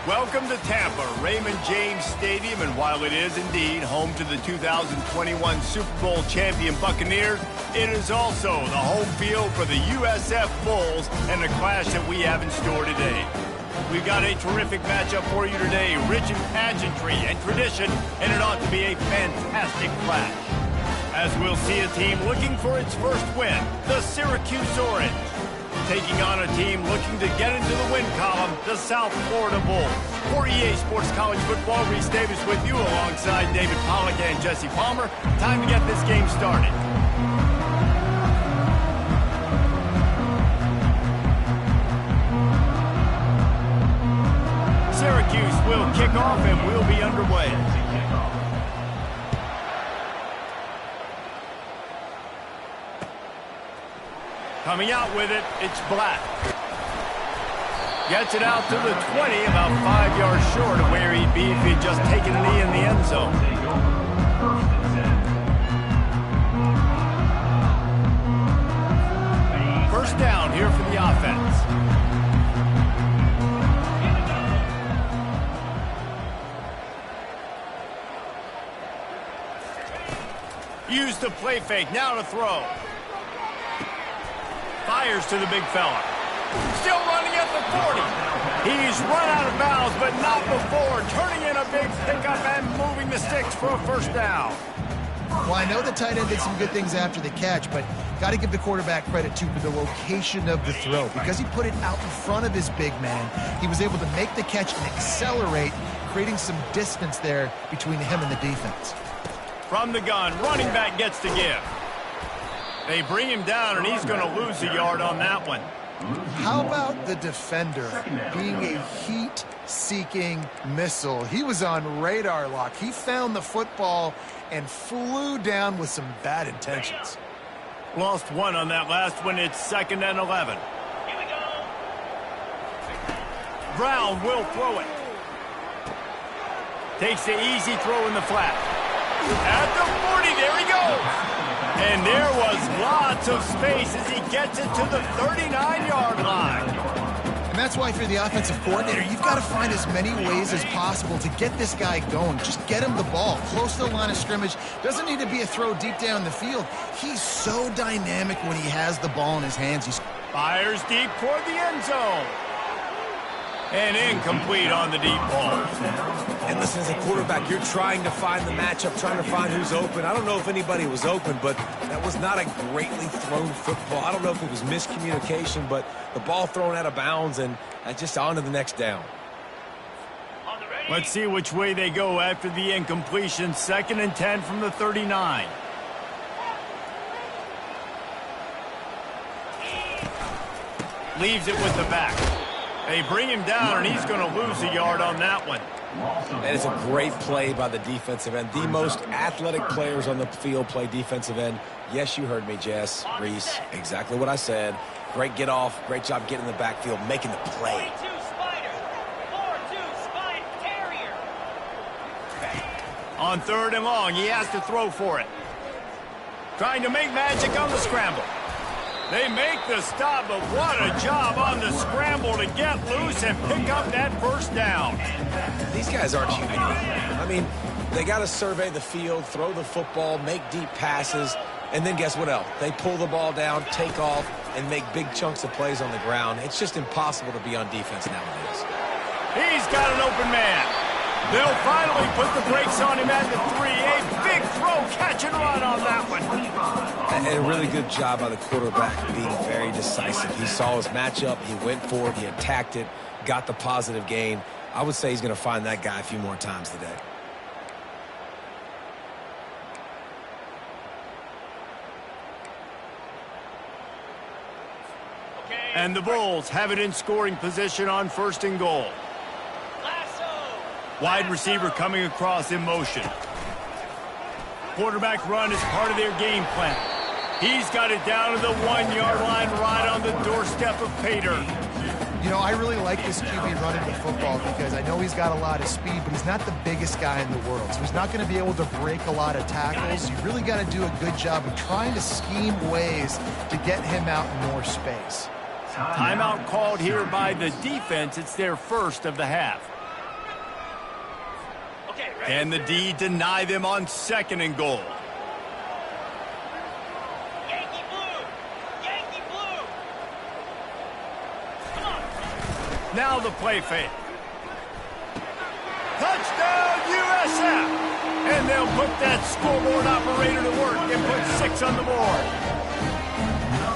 Welcome to Tampa, Raymond James Stadium, and while it is indeed home to the 2021 Super Bowl champion Buccaneers, it is also the home field for the USF Bulls and the clash that we have in store today. We've got a terrific matchup for you today, rich in pageantry and tradition, and it ought to be a fantastic clash. As we'll see a team looking for its first win, the Syracuse Orange, taking on a team looking to get into the win column, the South Florida Bulls. For EA Sports College Football, Reese Davis with you alongside David Pollack and Jesse Palmer. Time to get this game started. Syracuse will kick off and we'll be underway. Coming out with it, it's Black. Gets it out to the 20, about 5 yards short of where he'd be if he'd just taken a knee in the end zone. First down here for the offense. Use the play fake, now to throw. Fires to the big fella. Still running at the 40. He's run out of bounds, but not before. Turning in a big pickup and moving the sticks for a first down. Well, I know the tight end did some good things after the catch, but got to give the quarterback credit, too, for the location of the throw. Because he put it out in front of his big man, he was able to make the catch and accelerate, creating some distance there between him and the defense. From the gun, running back gets to give. They bring him down, and he's going to lose a yard on that one. How about the defender being a heat-seeking missile? He was on radar lock. He found the football and flew down with some bad intentions. Lost one on that last one. It's 2nd and 11. Here we go. Brown will throw it. Takes the easy throw in the flat. At the 40, there he goes. And there was lots of space as he gets it to the 39-yard line. And that's why, if you're the offensive coordinator, you've got to find as many ways as possible to get this guy going. Just get him the ball close to the line of scrimmage. Doesn't need to be a throw deep down the field. He's so dynamic when he has the ball in his hands. He's fires deep toward the end zone. And incomplete on the deep ball. And listen, as a quarterback, you're trying to find the matchup, trying to find who's open. I don't know if anybody was open, but that was not a greatly thrown football. I don't know if it was miscommunication, but the ball thrown out of bounds and just on to the next down. Let's see which way they go after the incompletion. 2nd and 10 from the 39. Leaves it with the back. They bring him down, and he's going to lose a yard on that one. That is a great play by the defensive end. The most athletic players on the field play defensive end. Yes, you heard me, Jess, Reese. Exactly what I said. Great get off. Great job getting in the backfield, making the play. 42 Spider. 4-2 Spider Terrier. On 3rd and long, he has to throw for it. Trying to make magic on the scramble. They make the stop, but what a job on the scramble to get loose and pick up that first down. These guys aren't human. I mean, they got to survey the field, throw the football, make deep passes, and then guess what else? They pull the ball down, take off, and make big chunks of plays on the ground. It's just impossible to be on defense nowadays. He's got an open man. They'll finally put the brakes on him at the 3. A big throw, catch and run on that one. And a really good job by the quarterback being very decisive. He saw his matchup, he went for it, he attacked it, got the positive gain. I would say he's going to find that guy a few more times today. And the Bulls have it in scoring position on 1st and goal. Wide receiver coming across in motion. Quarterback run is part of their game plan. He's got it down to the 1-yard line right on the doorstep of Pater. You know, I really like this QB running the football because I know he's got a lot of speed, but he's not the biggest guy in the world. So he's not going to be able to break a lot of tackles. You really got to do a good job of trying to scheme ways to get him out in more space. Timeout called here by the defense. It's their first of the half. Can the D deny them on 2nd and goal? Yankee blue! Yankee blue! Come on! Now the play fake. Touchdown, USF! And they'll put that scoreboard operator to work and put 6 on the board.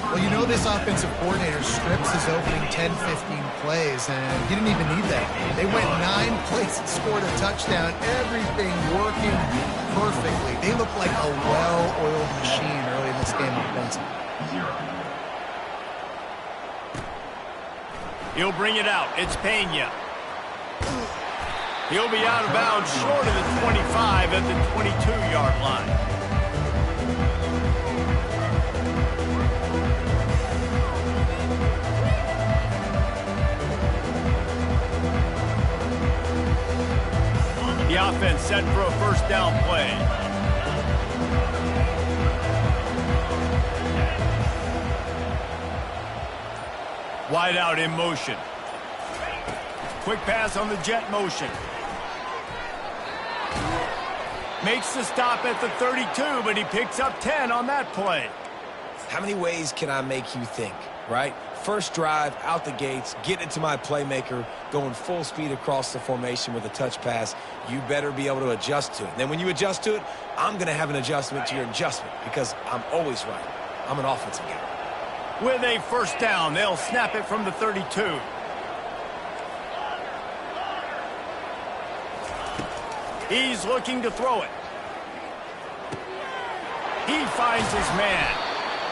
Well, you know this offensive coordinator strips his opening 10, 15 plays, and he didn't even need that. They went 9 plays and scored a touchdown. Everything working perfectly. They look like a well-oiled machine early in this game offensively. He'll bring it out. It's Pena. He'll be out of bounds short of the 25 at the 22-yard line. The offense set for a first down play. Wide out in motion. Quick pass on the jet motion. Makes the stop at the 32, but he picks up 10 on that play. How many ways can I make you think, right? First drive, out the gates, getting it to my playmaker, going full speed across the formation with a touch pass. You better be able to adjust to it. Then when you adjust to it, I'm going to have an adjustment to your adjustment because I'm always right. I'm an offensive guy. With a first down, they'll snap it from the 32. He's looking to throw it. He finds his man.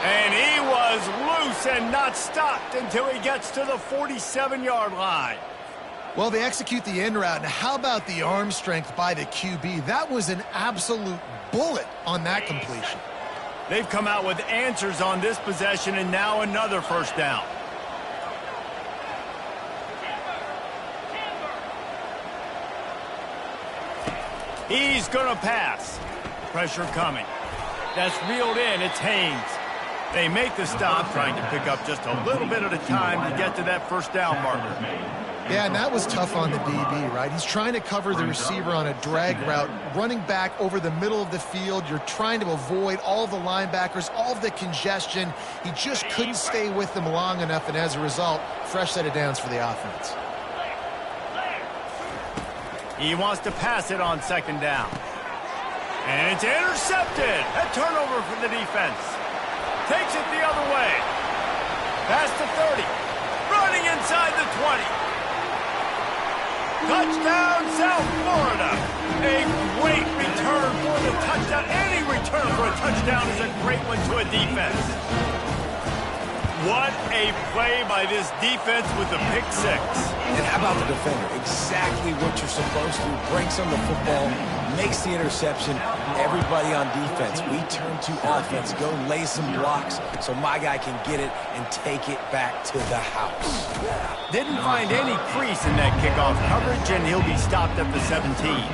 And he was loose and not stopped until he gets to the 47-yard line. Well, they execute the end route. Now, how about the arm strength by the QB? That was an absolute bullet on that completion. They've come out with answers on this possession, and now another first down. He's going to pass. Pressure coming. That's reeled in. It's Haynes. They make the stop, trying to pick up just a little bit at a time to get to that first down marker. Yeah, and that was tough on the DB, right? He's trying to cover the receiver on a drag route, running back over the middle of the field. You're trying to avoid all the linebackers, all of the congestion. He just couldn't stay with them long enough, and as a result, fresh set of downs for the offense. He wants to pass it on 2nd down. And it's intercepted. A turnover for the defense. Takes it the other way. Past the 30. Running inside the 20. Touchdown, South Florida. A great return for the touchdown. Any return for a touchdown is a great one to a defense. What a play by this defense with the pick 6. And how about the defender? Exactly what you're supposed to. Breaks on the football, makes the interception. Everybody on defense, we turn to offense. Go lay some blocks so my guy can get it and take it back to the house. Didn't find any crease in that kickoff coverage, and he'll be stopped at the 17.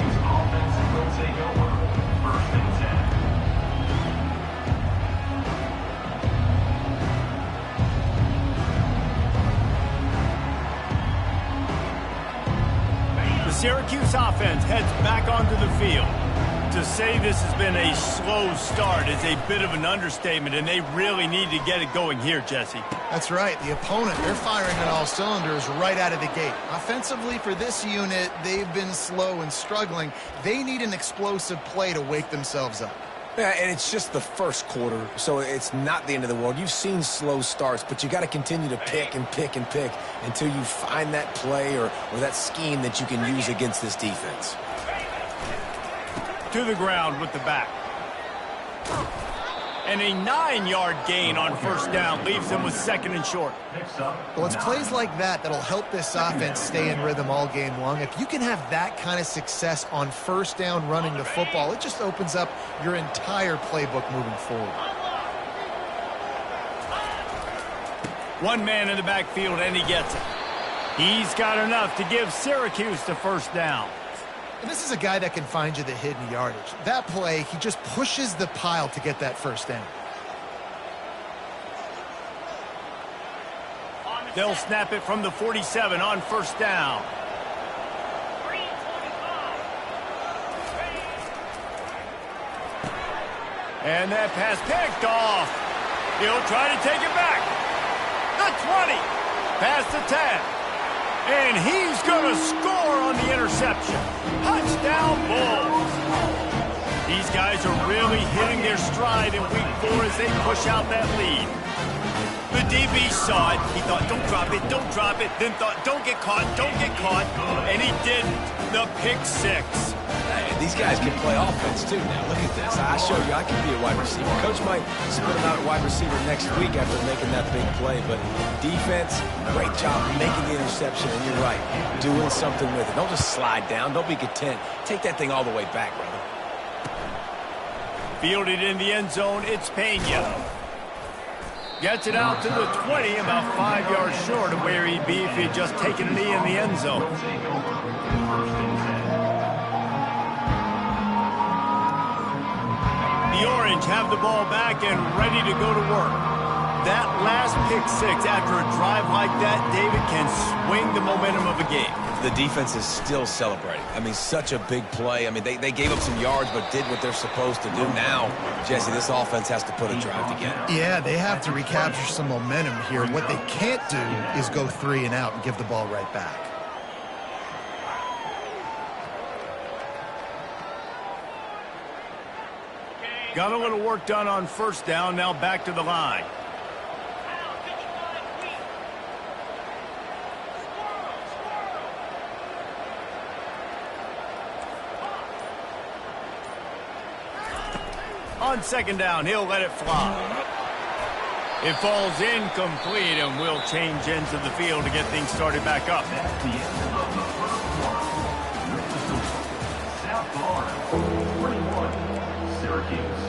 Syracuse offense heads back onto the field. To say this has been a slow start is a bit of an understatement, and they really need to get it going here, Jesse. That's right. The opponent, they're firing on all cylinders right out of the gate. Offensively, for this unit, they've been slow and struggling. They need an explosive play to wake themselves up. Yeah, and it's just the first quarter, so it's not the end of the world. You've seen slow starts, but you got to continue to pick and pick and pick until you find that play or that scheme that you can use against this defense. To the ground with the back. And a 9-yard gain on first down leaves them with 2nd and short. Well, it's plays like that that'll help this offense stay in rhythm all game long. If you can have that kind of success on first down running the football, it just opens up your entire playbook moving forward. One man in the backfield, and he gets it. He's got enough to give Syracuse the first down. And this is a guy that can find you the hidden yardage. That play, he just pushes the pile to get that first down. They'll snap it from the 47 on first down. And that pass picked off. He'll try to take it back. The 20. Past the 10. And he's going to score on the interception. Touchdown, Bulls. These guys are really hitting their stride in week 4 as they push out that lead. The DB saw it. He thought, don't drop it, don't drop it. Then thought, don't get caught, don't get caught. And he didn't. The pick 6. Hey, these guys can play offense, too, now. Look at this. I showed you I can be a wide receiver. Coach might split him out at wide receiver next week after making that big play. But defense, great job making the interception. And you're right, doing something with it. Don't just slide down. Don't be content. Take that thing all the way back, brother. Fielded in the end zone, it's Pena. Gets it out to the 20, about 5 yards short of where he'd be if he'd just taken a knee in the end zone. The Orange have the ball back and ready to go to work. That last pick 6 after a drive like that, David, can swing the momentum of a game. The defense is still celebrating. I mean, such a big play. I mean, they gave up some yards but did what they're supposed to do. Now, Jesse, this offense has to put a drive together. Yeah, they have to recapture some momentum here. What they can't do is go 3 and out and give the ball right back. Got a little work done on first down, now back to the line. On second down, he'll let it fly. It falls incomplete, and we'll change ends of the field to get things started back up. South Florida, 41, Syracuse,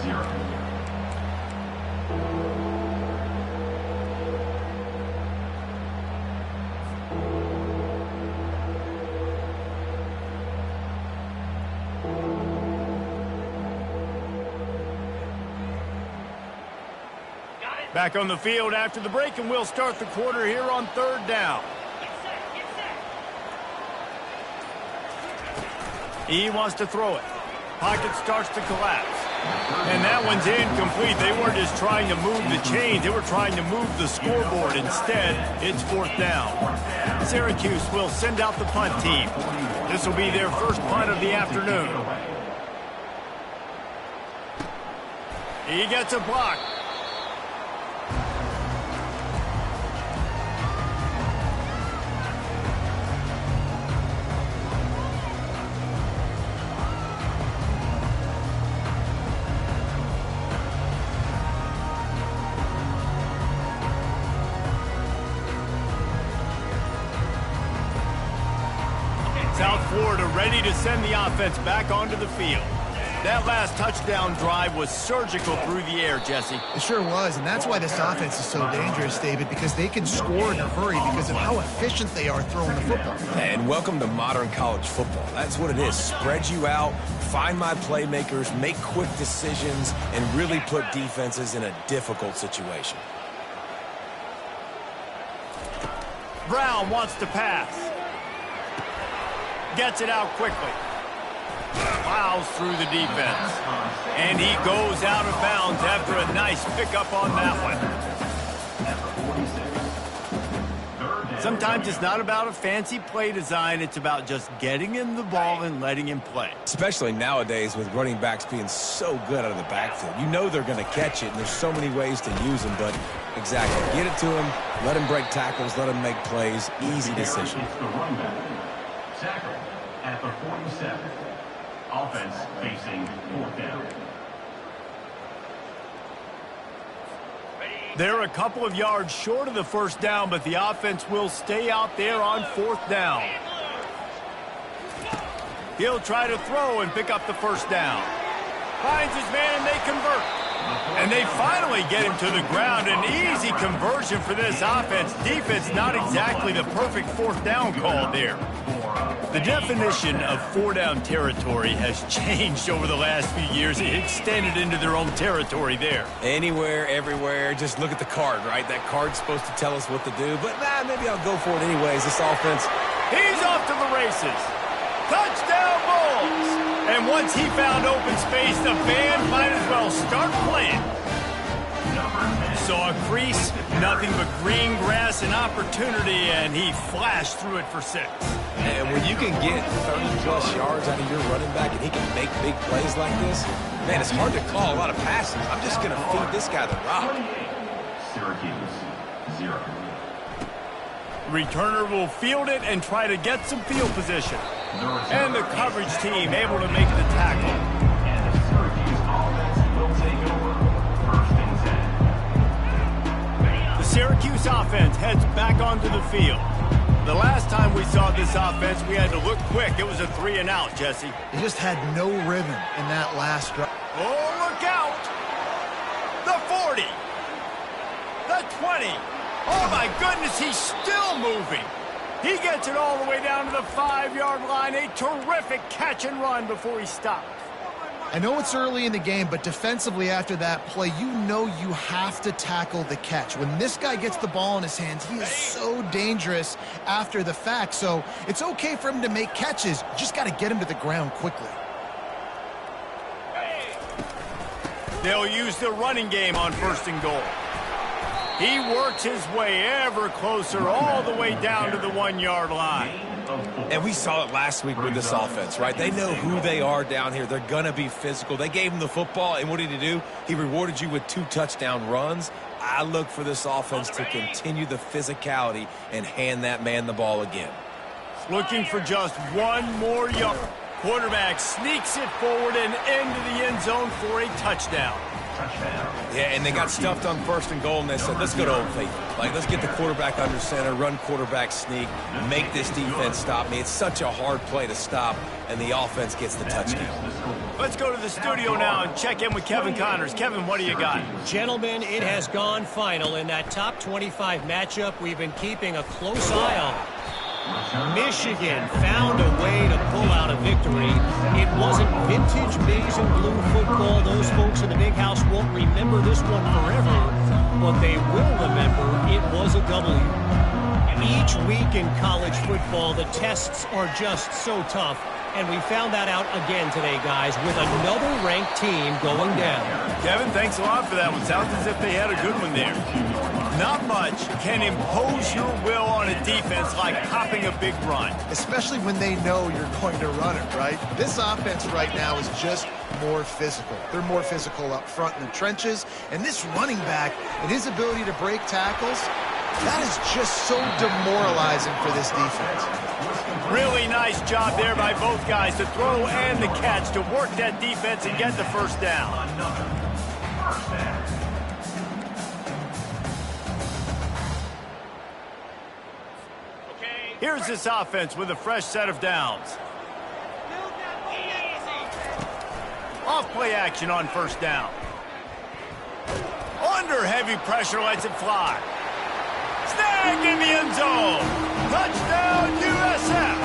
0. Back on the field after the break, and we'll start the quarter here on third down. He wants to throw it. Pocket starts to collapse. And that one's incomplete. They weren't just trying to move the chains. They were trying to move the scoreboard. Instead, it's fourth down. Syracuse will send out the punt team. This will be their first punt of the afternoon. He gets a block. South Florida ready to send the offense back onto the field. That last touchdown drive was surgical through the air, Jesse. It sure was, and that's why this offense is so dangerous, David, because they can score in a hurry because of how efficient they are throwing the football. And welcome to modern college football. That's what it is. Spread you out, find my playmakers, make quick decisions, and really put defenses in a difficult situation. Brown wants to pass. Gets it out quickly. Plows through the defense. And he goes out of bounds after a nice pickup on that one. Sometimes it's not about a fancy play design. It's about just getting him the ball and letting him play. Especially nowadays with running backs being so good out of the backfield. You know they're going to catch it, and there's so many ways to use them. But exactly, get it to him, let him break tackles, let him make plays. Easy decision. Tackle at the 47. Offense facing fourth down. They're a couple of yards short of the first down, but the offense will stay out there on fourth down. He'll try to throw and pick up the first down. Finds his man, and they convert. And they finally get him to the ground. An easy conversion for this offense. Defense, not exactly the perfect fourth down call there. The definition of four-down territory has changed over the last few years. It extended into their own territory there. Anywhere, everywhere, just look at the card, right? That card's supposed to tell us what to do, but maybe I'll go for it anyways. This offense. He's off to the races. Touchdown, Bulls! And once he found open space, the band might as well start playing. Saw a crease, nothing but green grass and opportunity, and he flashed through it for 6. And when you can get 30-plus yards out of your running back and he can make big plays like this, man, it's hard to call a lot of passes. I'm just going to feed this guy the rock. Syracuse, 0. Returner will field it and try to get some field position. And the coverage team able to make the tackle. And the Syracuse offense will take over. 1st and 10. The Syracuse offense heads back onto the field. The last time we saw this offense, we had to look quick. It was a 3-and-out, Jesse. He just had no rhythm in that last drive. Oh, look out! The 40! The 20! Oh, my goodness, he's still moving. He gets it all the way down to the 5-yard line. A terrific catch and run before he stops. I know it's early in the game, but defensively after that play, you know you have to tackle the catch. When this guy gets the ball in his hands, he is so dangerous after the fact. So it's okay for him to make catches. You just got to get him to the ground quickly. They'll use the running game on 1st and goal. He works his way ever closer all the way down to the 1-yard line. And we saw it last week with this offense, right? They know who they are down here. They're going to be physical. They gave him the football, and what did he do? He rewarded you with 2 touchdown runs. I look for this offense to continue the physicality and hand that man the ball again. Looking for just 1 more yard. Quarterback sneaks it forward and into the end zone for a touchdown. Yeah, and they got stuffed on 1st and goal, and they said, let's go to Old Faithful. Like, let's get the quarterback under center, run quarterback sneak, make this defense stop me. It's such a hard play to stop, and the offense gets the touchdown. Let's go to the studio now and check in with Kevin Connors. Kevin, what do you got? Gentlemen, it has gone final in that top 25 matchup we've been keeping a close eye on. Michigan found a way to pull out a victory. It wasn't vintage maize and blue football. Those folks in the big house won't remember this one forever, but they will remember it was a W. Each week in college football, the tests are just so tough, and we found that out again today, guys, with another ranked team going down. Kevin, thanks a lot for that one. Sounds as if they had a good one there. Not much can impose your will on a defense like popping a big run. Especially when they know you're going to run it, right? This offense right now is just more physical. They're more physical up front in the trenches. And this running back and his ability to break tackles, that is just so demoralizing for this defense. Really nice job there by both guys to throw and the catch to work that defense and get the 1st down. Here's this offense with a fresh set of downs. Off play action on 1st down. Under heavy pressure, lets it fly. Snag in the end zone. Touchdown, USF.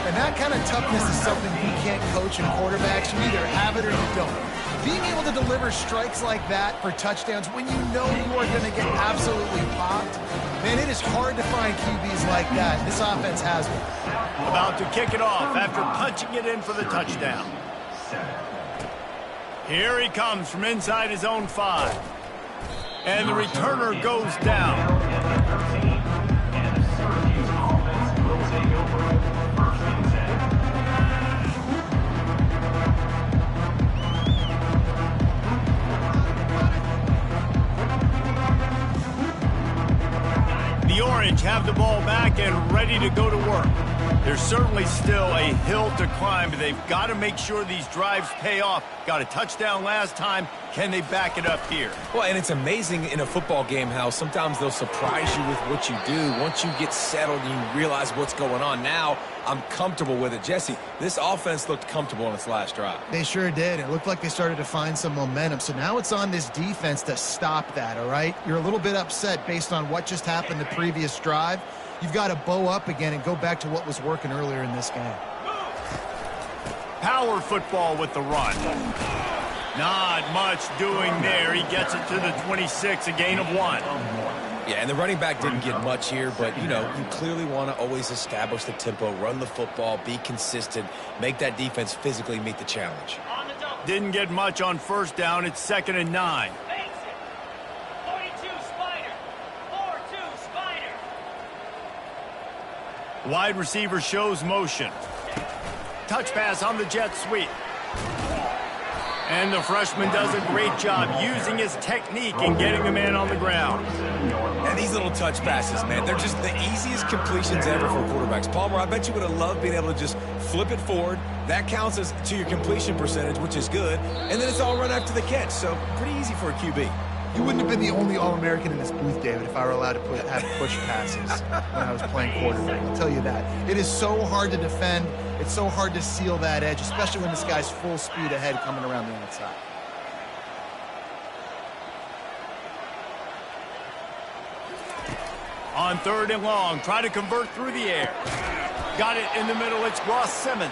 And that kind of toughness is something you can't coach in quarterbacks. You either have it or you don't. Being able to deliver strikes like that for touchdowns when you know you are going to get absolutely popped, man, it is hard to find QBs like that. This offense has one. About to kick it off after punching it in for the touchdown. Here he comes from inside his own 5. And the returner goes down. The Orange have the ball back and ready to go to work. There's certainly still a hill to climb, but they've got to make sure these drives pay off. Got a touchdown last time. Can they back it up here? Well, and it's amazing in a football game how sometimes they'll surprise you with what you do. Once you get settled and you realize what's going on, now I'm comfortable with it. Jesse, this offense looked comfortable in its last drive. They sure did. It looked like they started to find some momentum. So now it's on this defense to stop that, all right? You're a little bit upset based on what just happened the previous drive. You've got to bow up again and go back to what was working earlier in this game. Power football with the run. Not much doing there. He gets it to the 26, a gain of 1. Yeah, and the running back didn't get much here, but, you know, you clearly want to always establish the tempo, run the football, be consistent, make that defense physically meet the challenge. On the double. Didn't get much on first down. It's 2nd and 9. Fakes it. 42 Spider. 4-2 Spider. Wide receiver shows motion. Touch pass on the jet sweep. And the freshman does a great job using his technique and getting the man on the ground. And these little touch passes, man, they're just the easiest completions ever for quarterbacks. Palmer, I bet you would have loved being able to just flip it forward. That counts as to your completion percentage, which is good. And then it's all run after the catch, so pretty easy for a QB. You wouldn't have been the only All-American in this booth, David, if I were allowed to have push passes when I was playing quarterback. I'll tell you that. It is so hard to defend. It's so hard to seal that edge, especially when this guy's full speed ahead coming around the outside. On 3rd and long, try to convert through the air. Got it in the middle. It's Ross Simmons.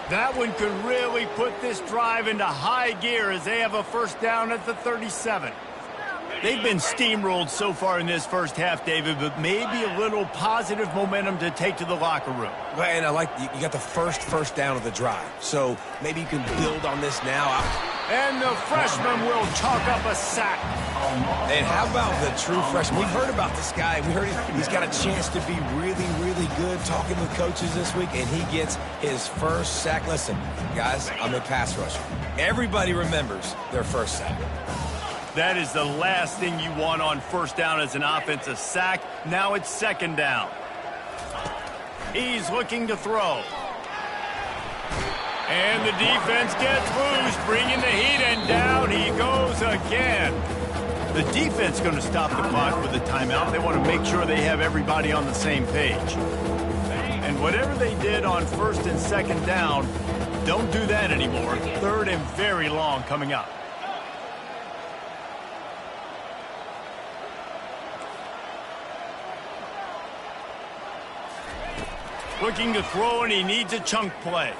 That one could really put this drive into high gear as they have a first down at the 37. They've been steamrolled so far in this first half, David, but maybe a little positive momentum to take to the locker room. Well, and I like you got the first down of the drive, so maybe you can build on this now. And the freshman will chalk up a sack. And how about the true freshman? We've heard about this guy. We heard he's got a chance to be really, really good. Talking with coaches this week, and he gets his first sack. Listen, guys, I'm a pass rusher. Everybody remembers their first sack. That is the last thing you want on first down as an offensive sack. Now it's 2nd down. He's looking to throw. And the defense gets loose, bringing the heat, and down he goes again. The defense is going to stop the clock with a timeout. They want to make sure they have everybody on the same page. And whatever they did on 1st and 2nd down, don't do that anymore. 3rd and very long coming up. Looking to throw, and he needs a chunk play.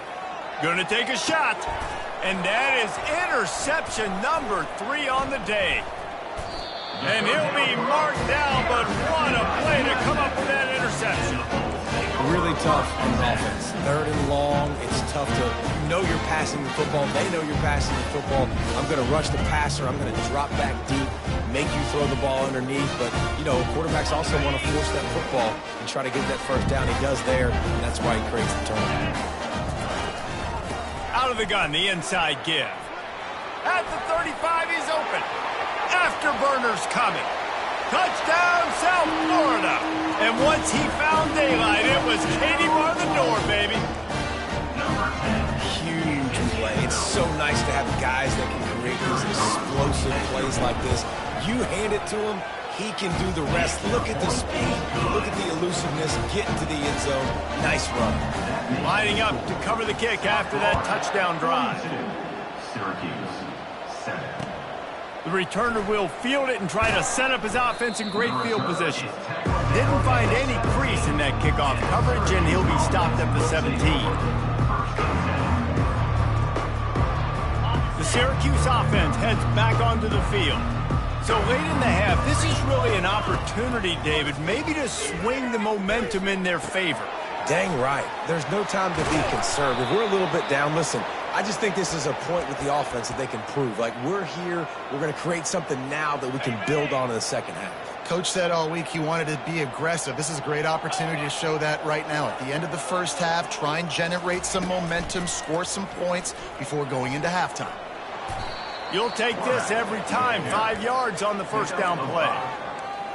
Gonna take a shot. And that is interception number 3 on the day. And he'll be marked down, but what a play to come up with that interception. Really tough on offense. 3rd and long, it's tough to know you're passing the football. They know you're passing the football. I'm going to rush the passer. I'm going to drop back deep, make you throw the ball underneath. But, you know, quarterbacks also want to force that football and try to get that first down. He does there, and that's why he creates the turnover. Out of the gun, the inside give. At the 35, he's open. Afterburner's coming. Touchdown, South Florida. And once he found daylight, it was Katie bar the door, baby. Huge play. It's so nice to have guys that can create these explosive plays like this. You hand it to him, he can do the rest. Look at the speed. Look at the elusiveness. Get into the end zone. Nice run. Lining up to cover the kick after that touchdown drive. Syracuse, 7. The returner will field it and try to set up his offense in great field position. Didn't find any crease in that kickoff coverage, and he'll be stopped at the 17. The Syracuse offense heads back onto the field. So late in the half, this is really an opportunity, David, maybe to swing the momentum in their favor. Dang right. There's no time to be conservative. We're a little bit down. Listen, I just think this is a point with the offense that they can prove. Like, we're here, we're going to create something now that we can build on in the second half. Coach said all week he wanted to be aggressive. This is a great opportunity to show that right now. At the end of the first half, try and generate some momentum, score some points before going into halftime. You'll take this every time. 5 yards on the first down play.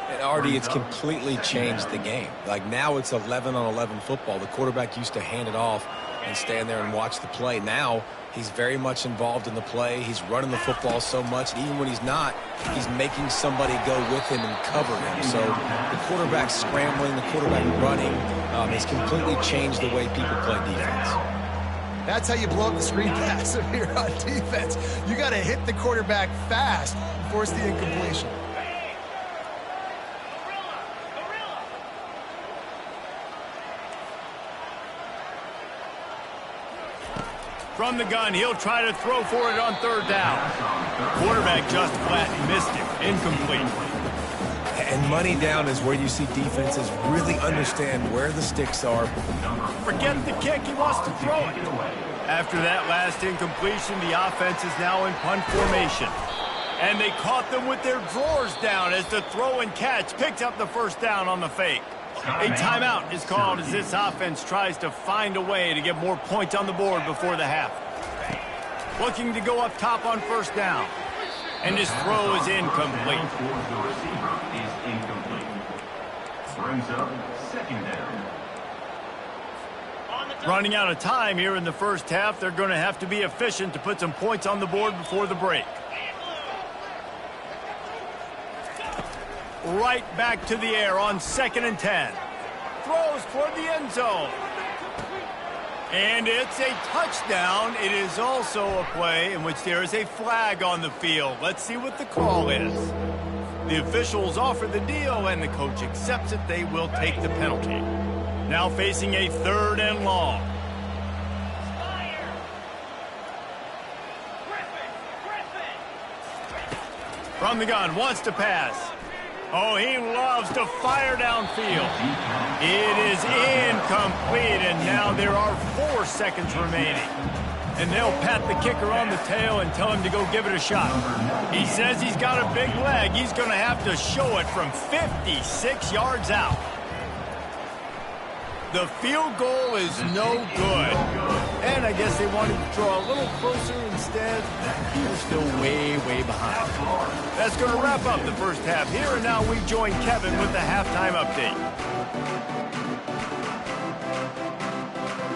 And Artie, it's completely changed the game. Like, now it's 11-on-11 football. The quarterback used to hand it off and stand there and watch the play. Now he's very much involved in the play. He's running the football so much. And even when he's not, he's making somebody go with him and cover him. So the quarterback scrambling, the quarterback running has completely changed the way people play defense. That's how you blow up the screen pass if you're on defense. You got to hit the quarterback fast and force the incompletion. From the gun, he'll try to throw for it on 3rd down. Quarterback just flat missed it. Incomplete. and money down is where you see defenses really understand where the sticks are. Forget the kick. He wants to throw it. After that last incompletion, the offense is now in punt formation. And they caught them with their drawers down as the throw and catch picked up the first down on the fake. A timeout is called as this offense tries to find a way to get more points on the board before the half. Looking to go up top on first down. And his throw is incomplete. The receiver is incomplete. Brings up second down. Running out of time here in the first half, they're going to have to be efficient to put some points on the board before the break. Right back to the air on 2nd and 10. Throws toward the end zone. And it's a touchdown. It is also a play in which there is a flag on the field. Let's see what the call is. The officials offer the deal, and the coach accepts it. They will take the penalty. Now facing a 3rd and long. From the gun, wants to pass. Oh, he loves to fire downfield. It is incomplete, and now there are 4 seconds remaining. And they'll pat the kicker on the tail and tell him to go give it a shot. He says he's got a big leg. He's going to have to show it from 56 yards out. The field goal is no good. And I guess they wanted to draw a little closer instead. They're still way, way behind. That's going to wrap up the first half here. And now we join Kevin with the halftime update.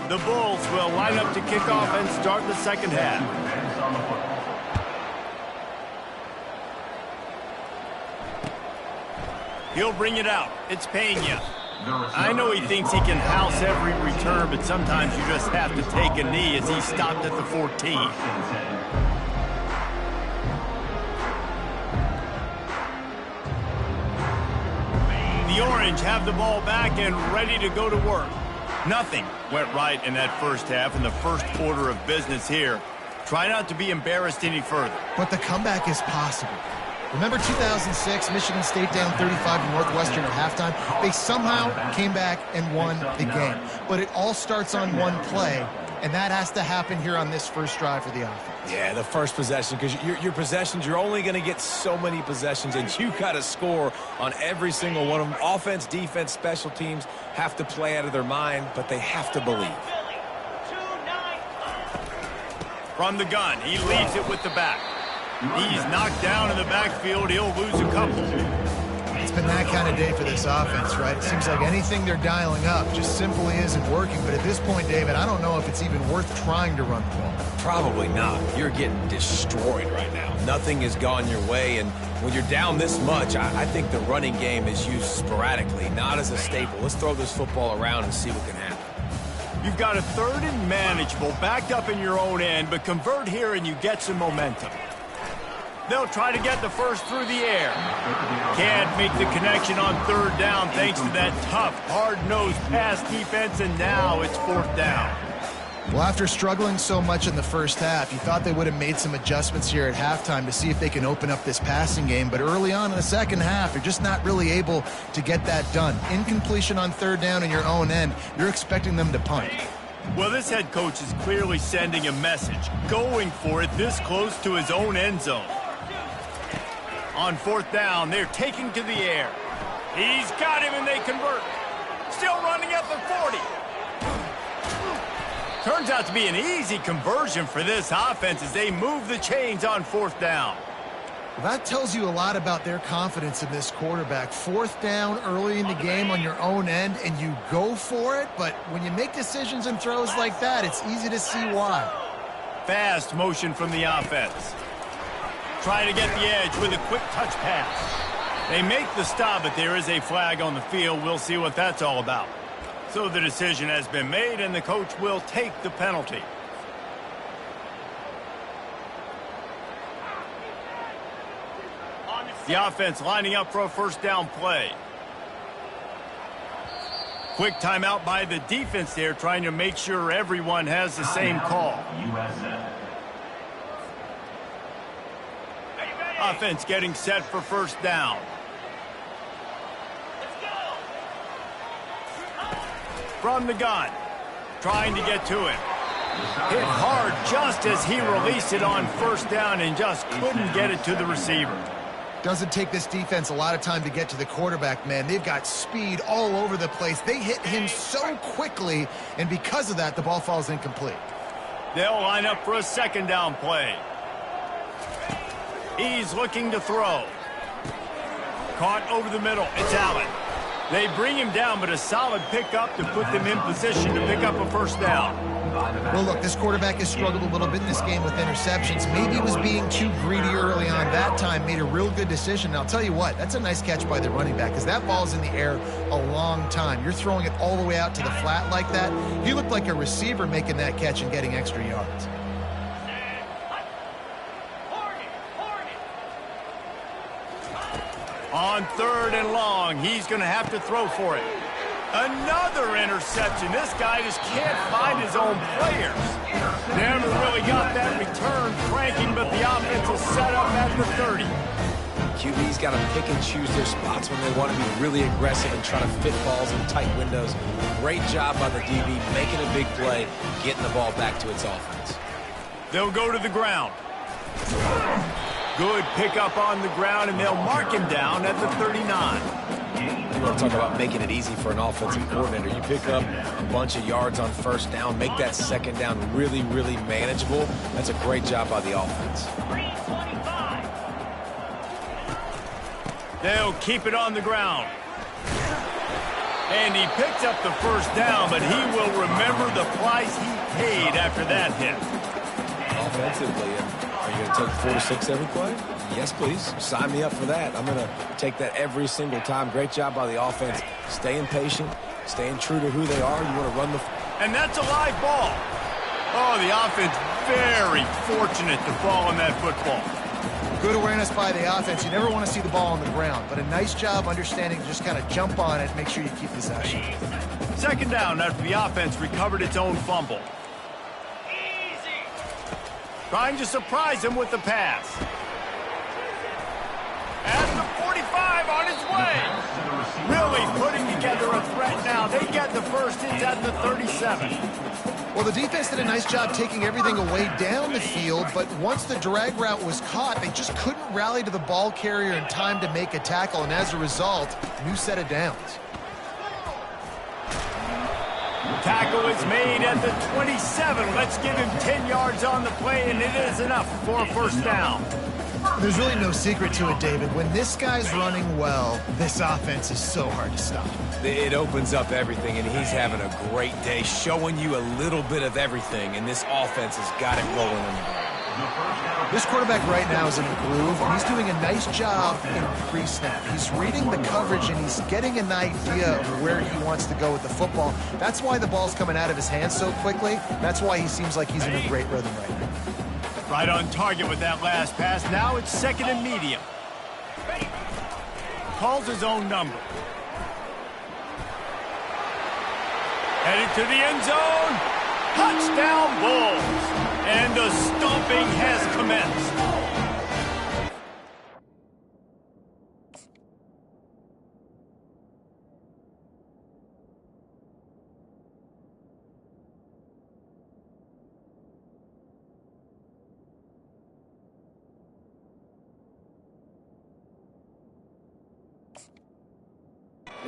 The Bulls will line up to kick off and start the second half. He'll bring it out. It's Pena. I know he thinks he can house every return, but sometimes you just have to take a knee as he stopped at the 14. The Orange have the ball back and ready to go to work. Nothing went right in that first half in the first order of business here. Try not to be embarrassed any further. But the comeback is possible. Remember 2006, Michigan State down 35 to Northwestern at halftime? They somehow came back and won the game. But it all starts on one play, and that has to happen here on this first drive for the offense. Yeah, the first possession, because your possessions, you're only going to get so many possessions, and you got to score on every single one of them. Offense, defense, special teams have to play out of their mind, but they have to believe. From the gun, he leaves it with the back. He's knocked down in the backfield. He'll lose a couple. It's been that kind of day for this offense, right? It seems like anything they're dialing up just simply isn't working. But at this point, David, I don't know if it's even worth trying to run the ball. Probably not. You're getting destroyed right now. Nothing has gone your way, and when you're down this much, I think the running game is used sporadically, not as a staple. Let's throw this football around and see what can happen. You've got a 3rd and manageable backed up in your own end, but convert here and you get some momentum. They'll try to get the first through the air. Can't make the connection on 3rd down thanks to that tough, hard-nosed pass defense, and now it's 4th down. Well, after struggling so much in the first half, you thought they would have made some adjustments here at halftime to see if they can open up this passing game. But early on in the second half, they're just not really able to get that done. Incompletion on 3rd down in your own end, you're expecting them to punt. Well, this head coach is clearly sending a message, going for it this close to his own end zone. On 4th down, they're taking to the air. He's got him, and they convert. Still running at the 40. Turns out to be an easy conversion for this offense as they move the chains on 4th down. Well, that tells you a lot about their confidence in this quarterback. 4th down early in the game on your own end, and you go for it. But when you make decisions and throws like that, it's easy to see why. Fast motion from the offense. Trying to get the edge with a quick touch pass. They make the stop, but there is a flag on the field. We'll see what that's all about. So the decision has been made, and the coach will take the penalty. The offense lining up for a first down play. Quick timeout by the defense there, trying to make sure everyone has the same call. USF. Offense getting set for first down. From the gun. Trying to get to him. Hit hard just as he released it on first down and just couldn't get it to the receiver. Doesn't take this defense a lot of time to get to the quarterback, man. They've got speed all over the place. They hit him so quickly, and because of that, the ball falls incomplete. They'll line up for a second down play. He's looking to throw. Caught over the middle. It's Allen. They bring him down, but a solid pickup to put them in position to pick up a first down. Well, look, this quarterback has struggled a little bit in this game with interceptions. Maybe he was being too greedy early on. That time made a real good decision. And I'll tell you what, that's a nice catch by the running back because that ball's in the air a long time. You're throwing it all the way out to the flat like that. He looked like a receiver making that catch and getting extra yards. On 3rd and long, he's going to have to throw for it. Another interception. This guy just can't find his own players. Never really got that return cranking, but the offense is set up at the 30. QB's got to pick and choose their spots when they want to be really aggressive and try to fit balls in tight windows. Great job by the DB, making a big play, getting the ball back to its offense. They'll go to the ground. Good pickup on the ground, and they'll mark him down at the 39. You want to talk about making it easy for an offensive coordinator. You pick up a bunch of yards on first down, make that second down really, really manageable. That's a great job by the offense. They'll keep it on the ground. And he picked up the first down, but he will remember the price he paid after that hit. Offensively, are you going to take 4 to 6 every play? Yes, please. Sign me up for that. I'm going to take that every single time. Great job by the offense. Staying patient, staying true to who they are. You want to run the... And that's a live ball. Oh, the offense very fortunate to fall on that football. Good awareness by the offense. You never want to see the ball on the ground, but a nice job understanding to just kind of jump on it, make sure you keep possession. Second down after the offense recovered its own fumble. Trying to surprise him with the pass. At the 45 on his way. Really putting together a threat now. They get the first. It's at the 37. Well, the defense did a nice job taking everything away down the field, but once the drag route was caught, they just couldn't rally to the ball carrier in time to make a tackle, and as a result, new set of downs. Tackle is made at the 27. Let's give him 10 yards on the play, and it is enough for a first down. There's really no secret to it, David. When this guy's running well, this offense is so hard to stop. It opens up everything, and he's having a great day, showing you a little bit of everything, and this offense has got it rolling in the ground. This quarterback right now is in a groove, and he's doing a nice job in pre-snap. He's reading the coverage, and he's getting an idea of where he wants to go with the football. That's why the ball's coming out of his hands so quickly. That's why he seems like he's in a great rhythm right now. Right on target with that last pass. Now it's second and medium. Calls his own number. Headed to the end zone. Touchdown Bulls. And the stomping has commenced.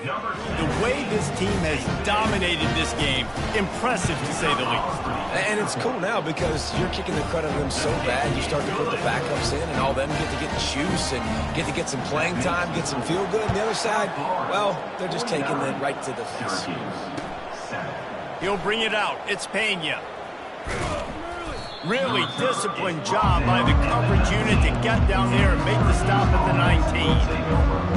The way this team has dominated this game, impressive to say the least. And it's cool now because you're kicking the credit of them so bad, you start to put the backups in, and all them get to get juice and get to get some playing time, get some feel good. And the other side, well, they're just taking it right to the face. He'll bring it out. It's Pena. Really disciplined job by the coverage unit to get down there and make the stop at the 19.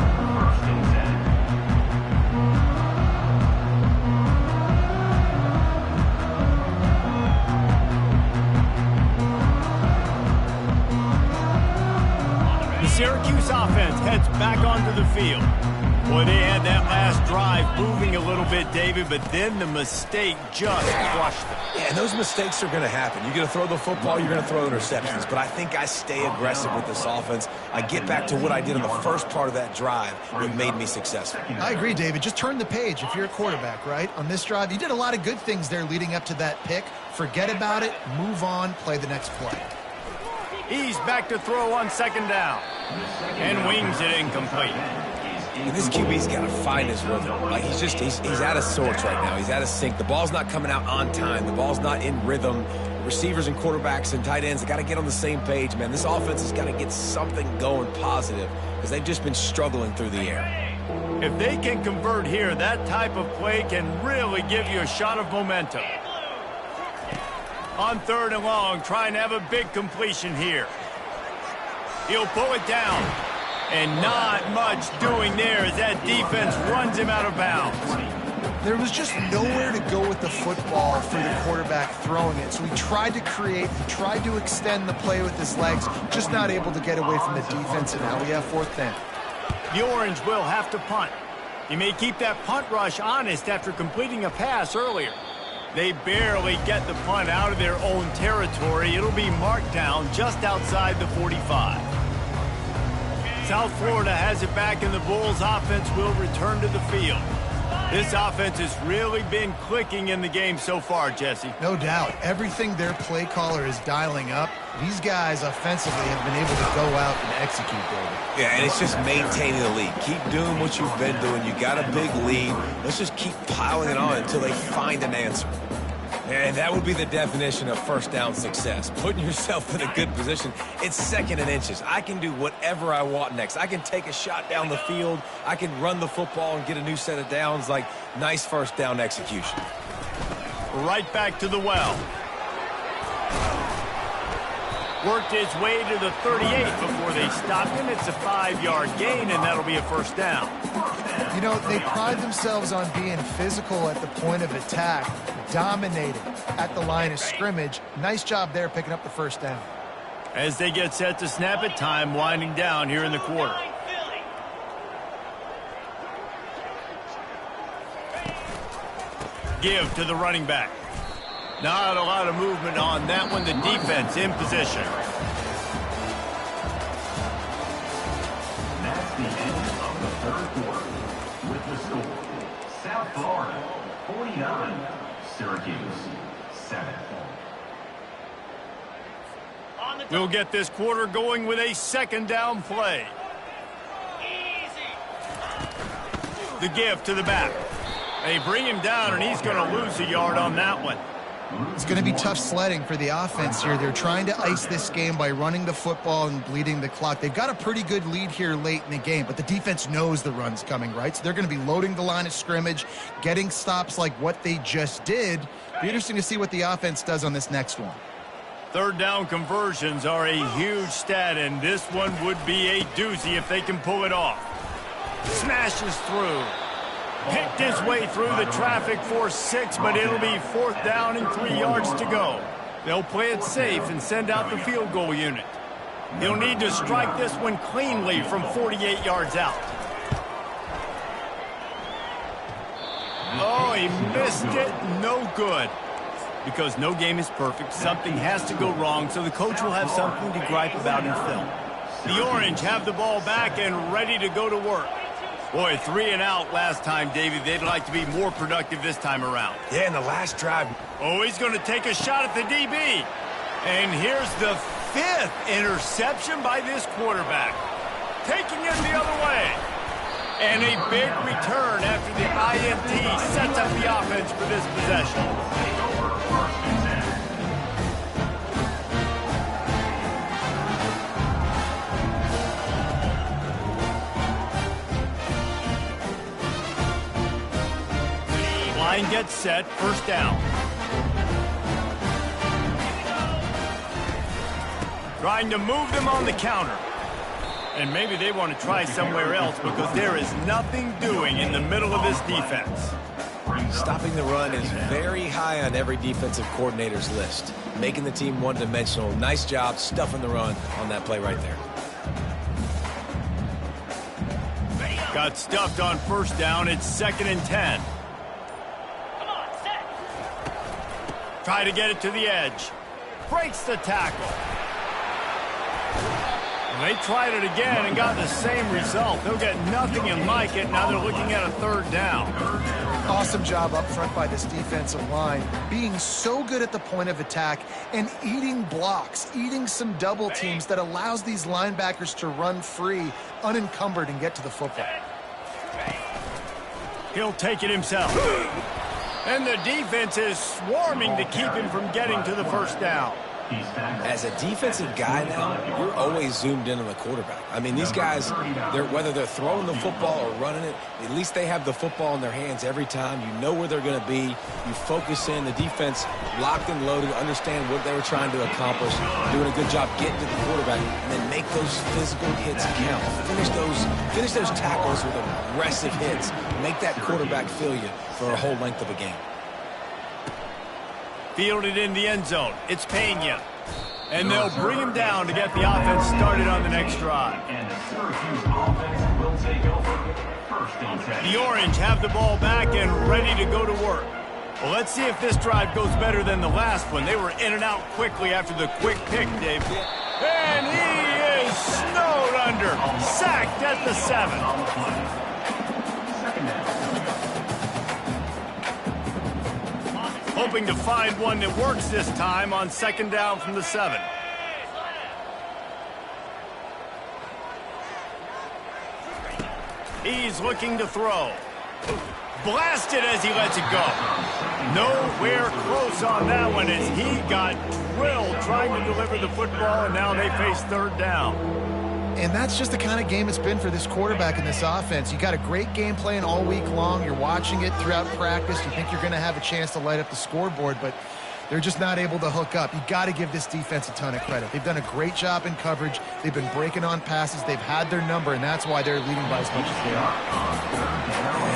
The Syracuse offense heads back onto the field. Boy, they had that last drive moving a little bit, David, but then the mistake just crushed them. Yeah, and those mistakes are going to happen. You're going to throw the football, you're going to throw interceptions. But I think I stay aggressive with this offense. I get back to what I did in the first part of that drive that made me successful. I agree, David. Just turn the page if you're a quarterback, right? On this drive, you did a lot of good things there leading up to that pick. Forget about it, move on, play the next play. He's back to throw on second down. And wings it incomplete. And this QB's got to find his rhythm. Like he's out of sorts right now. He's out of sync. The ball's not coming out on time. The ball's not in rhythm. Receivers and quarterbacks and tight ends, they got to get on the same page, man. This offense has got to get something going positive because they've just been struggling through the air. If they can convert here, that type of play can really give you a shot of momentum. On third and long, trying to have a big completion here. He'll pull it down. And not much doing there as that defense runs him out of bounds. There was just nowhere to go with the football for the quarterback throwing it. So he tried to create, he tried to extend the play with his legs, just not able to get away from the defense, and now we have fourth down. The Orange will have to punt. He may keep that punt rush honest after completing a pass earlier. They barely get the punt out of their own territory. It'll be marked down just outside the 45. South Florida has it back, and the Bulls offense will return to the field. This offense has really been clicking in the game so far, Jesse. No doubt. Everything their play caller is dialing up, these guys offensively have been able to go out and execute, David. Yeah, and it's just maintaining the lead. Keep doing what you've been doing. You got a big lead. Let's just keep piling it on until they find an answer. And that would be the definition of first down success. Putting yourself in a good position. It's second and inches. I can do whatever I want next. I can take a shot down the field. I can run the football and get a new set of downs. Like, nice first down execution. Right back to the well. Worked his way to the 38 before they stopped him. It's a 5-yard gain, and that'll be a first down. You know, they pride themselves on being physical at the point of attack, dominating at the line of scrimmage. Nice job there picking up the first down. As they get set to snap it, time winding down here in the quarter. Give to the running back. Not a lot of movement on that one. The defense in position. That's the end of the third quarter. With the score, South Florida 49, Syracuse 7. We'll get this quarter going with a second down play. The give to the back. They bring him down, and he's going to lose a yard on that one. It's going to be tough sledding for the offense here. They're trying to ice this game by running the football and bleeding the clock. They've got a pretty good lead here late in the game, but the defense knows the run's coming, right? So they're going to be loading the line of scrimmage, getting stops like what they just did. Be interesting to see what the offense does on this next one. Third down conversions are a huge stat, and this one would be a doozy if they can pull it off. Smashes through. Picked his way through the traffic for 6, but it'll be fourth down and 3 yards to go. They'll play it safe and send out the field goal unit. He'll need to strike this one cleanly from 48 yards out. Oh, he missed it. No good. Because no game is perfect, something has to go wrong, so the coach will have something to gripe about in film. The Orange have the ball back and ready to go to work. Boy, 3 and out last time, David. They'd like to be more productive this time around. Yeah, in the last drive. Oh, he's going to take a shot at the DB. And here's the 5th interception by this quarterback. Taking it the other way. And a big return after the INT sets up the offense for this possession. Line gets set, first down. Trying to move them on the counter. And maybe they want to try somewhere else because there is nothing doing in the middle of this defense. Stopping the run is very high on every defensive coordinator's list. Making the team one-dimensional. Nice job stuffing the run on that play right there. Got stuffed on first down. It's 2nd and 10. Come on, set. Try to get it to the edge. Breaks the tackle. They tried it again and got the same result. They'll get nothing and like it. Now they're looking at a 3rd down. Awesome job up front by this defensive line, being so good at the point of attack and eating blocks, eating some double teams that allows these linebackers to run free, unencumbered, and get to the football. He'll take it himself. And the defense is swarming to keep him from getting to the 1st down. As a defensive guy now, you're always zoomed in on the quarterback. I mean, these guys, whether they're throwing the football or running it, at least they have the football in their hands every time. You know where they're going to be. You focus in. The defense locked and loaded, understand what they were trying to accomplish, doing a good job getting to the quarterback, and then make those physical hits count. Finish those tackles with aggressive hits. Make that quarterback feel you for a whole length of a game. Fielded in the end zone. It's Pena. And they'll bring him down to get the offense started on the next drive. And the Syracuse offense will take over. 1st and 10. The Orange have the ball back and ready to go to work. Well, let's see if this drive goes better than the last one. They were in and out quickly after the quick pick, Dave. And he is snowed under. Sacked at the 7. Hoping to find one that works this time on 2nd down from the 7. He's looking to throw. Blasted as he lets it go. Nowhere close on that one as he got drilled trying to deliver the football, and now they face 3rd down. And that's just the kind of game it's been for this quarterback in this offense. You got a great game plan all week long. You're watching it throughout practice. You think you're going to have a chance to light up the scoreboard, but they're just not able to hook up. You got to give this defense a ton of credit. They've done a great job in coverage. They've been breaking on passes. They've had their number, and that's why they're leading by as much as they are.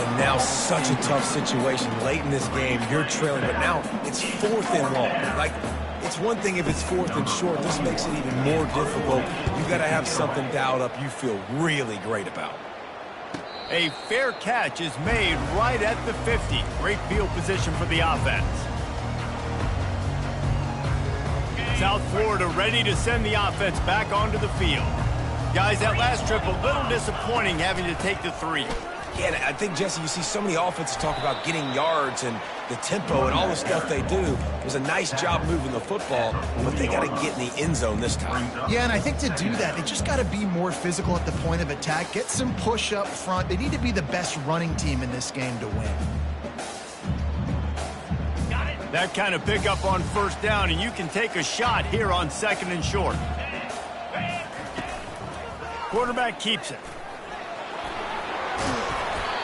And now such a tough situation. Late in this game, you're trailing, but now it's 4th and long. Like, it's one thing if it's 4th and short. This makes it even more difficult. You got to have something dialed up you feel really great about. A fair catch is made right at the 50. Great field position for the offense. South Florida ready to send the offense back onto the field. Guys, that last trip a little disappointing having to take the 3. Yeah, I think, Jesse, you see so many offenses talk about getting yards and the tempo and all the stuff they do. It was a nice job moving the football, but they got to get in the end zone this time. Yeah, and I think to do that, they just got to be more physical at the point of attack, get some push up front. They need to be the best running team in this game to win. That kind of pickup on 1st down, and you can take a shot here on 2nd and short. Quarterback keeps it.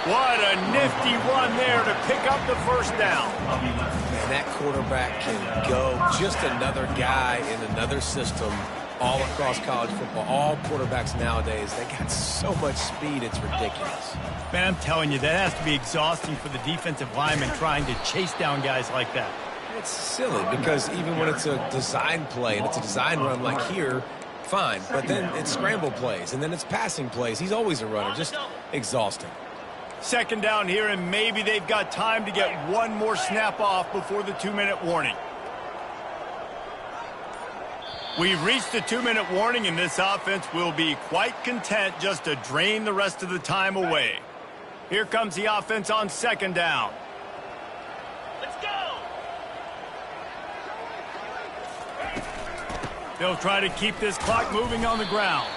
What a nifty run there to pick up the 1st down. Man, that quarterback can go. Just another guy in another system all across college football. All quarterbacks nowadays, they got so much speed, it's ridiculous. Man, I'm telling you, that has to be exhausting for the defensive lineman trying to chase down guys like that. It's silly because even when it's a design play and it's a design run like here, fine. But then it's scramble plays and then it's passing plays. He's always a runner. Just exhausting. 2nd down here, and maybe they've got time to get one more snap off before the 2-minute warning. We've reached the 2-minute warning, and this offense will be quite content just to drain the rest of the time away. Here comes the offense on 2nd down. Let's go. They'll try to keep this clock moving on the ground.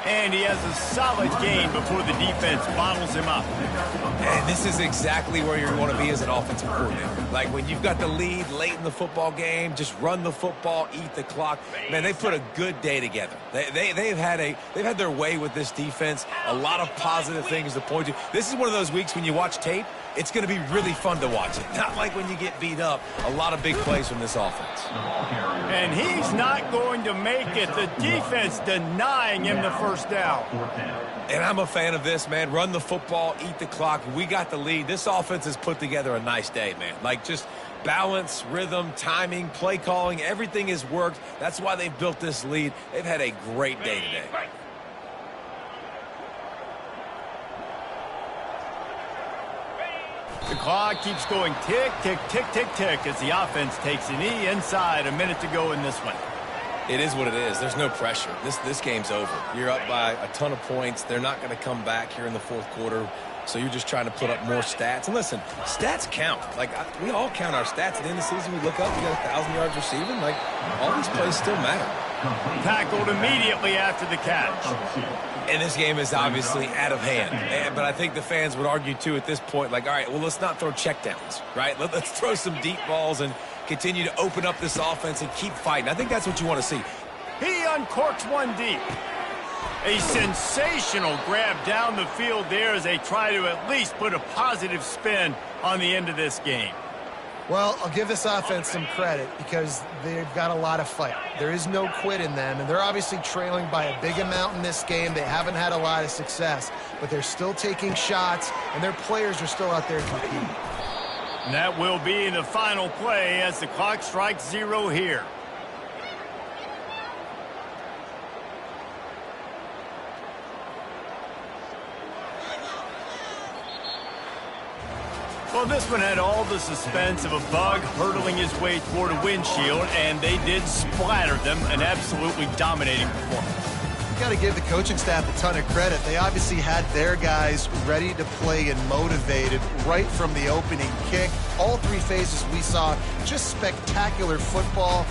And he has a solid gain before the defense bottles him up. And this is exactly where you want to be as an offensive coordinator. Like when you've got the lead late in the football game, just run the football, eat the clock. Man, they put a good day together. They've had their way with this defense. A lot of positive things to point to. This is one of those weeks when you watch tape, it's going to be really fun to watch it. Not like when you get beat up. A lot of big plays from this offense. And he's not going to make it. The defense denying him the 1st down. And I'm a fan of this, man. Run the football, eat the clock. We got the lead. This offense has put together a nice day, man. Like just balance, rhythm, timing, play calling, everything has worked. That's why they've built this lead. They've had a great day today. The clock keeps going tick, tick, tick, tick, tick as the offense takes a knee inside. A minute to go in this one. It is what it is. There's no pressure. This game's over. You're up by a ton of points. They're not going to come back here in the fourth quarter. So you're just trying to put up more stats. And listen, stats count. Like, we all count our stats. At the end of the season, we look up, we got 1,000 yards receiving. Like, all these plays still matter. Tackled immediately after the catch. And this game is obviously out of hand. But I think the fans would argue, too, at this point, like, all right, well, let's not throw checkdowns, right? Let's throw some deep balls and continue to open up this offense and keep fighting. I think that's what you want to see. He uncorks one deep. A sensational grab down the field there as they try to at least put a positive spin on the end of this game. Well, I'll give this offense some credit because they've got a lot of fight. There is no quit in them, and they're obviously trailing by a big amount in this game. They haven't had a lot of success, but they're still taking shots, and their players are still out there competing. And that will be the final play as the clock strikes 0 here. Well, this one had all the suspense of a bug hurtling his way toward a windshield, and they did splatter them. An absolutely dominating performance. You got to give the coaching staff a ton of credit. They obviously had their guys ready to play and motivated right from the opening kick. All three phases we saw just spectacular football.